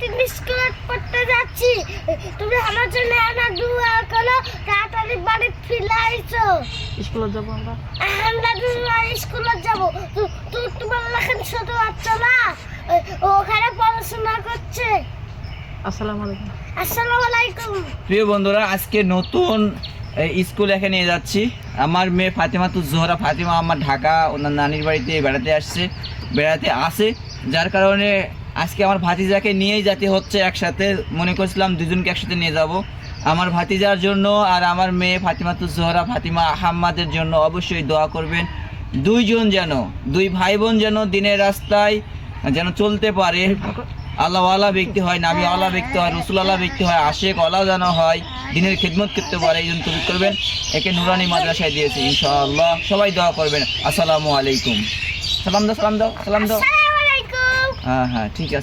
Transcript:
প্রতিদিন স্কুলে পড়তে যাচ্ছি, তুমি আমার জন্য একটা দোয়া করো, তাড়াতাড়ি বাড়ি ফিরে আইসো। স্কুলে যাবো আমরা। আমরা স্কুলে যাবো। তোমার লেখেন ছোট বাচ্চা না, ওখানে পড়াশোনা করছে। আসসালামু আলাইকুম। আসসালামু আলাইকুম। প্রিয় বন্ধুরা, আজকে নতুন স্কুল এখানে নিয়ে যাচ্ছি। আমার মেয়ে ফাতেমাতুজ জোহরা ফাতিমা আমার ঢাকা ওনার নানির বাড়িতে বেড়াতে আসে, যার কারণে আজকে আমার ভাতিজাকে নিয়েই যেতে হচ্ছে একসাথে। মনে করছিলাম দুজনকে একসাথে নিয়ে যাব। আমার ভাতিজার জন্য আর আমার মেয়ে ফাতেমাতুজ জোহরা ফাতিমা আহম্মদের জন্য অবশ্যই দোয়া করবেন। দুই ভাই বোন যেন দিনের রাস্তায় যেন চলতে পারে, আল্লাহওয়ালা ব্যক্তি হয়, নাবিওয়ালা ব্যক্তি হয়, রসুলওয়ালা ব্যক্তি হয়, আশেক ওয়ালা যেন হয়, দিনের খিদমত করতে পারে, এই জন্য তৌফিক করবেন। একে নুরানি মাদ্রাসায় দিয়েছি ইনশাআল্লাহ। সবাই দোয়া করবেন। আসসালামু আলাইকুম। সালাম দাও। আসসালামু আলাইকুম। হ্যাঁ, ঠিক আছে।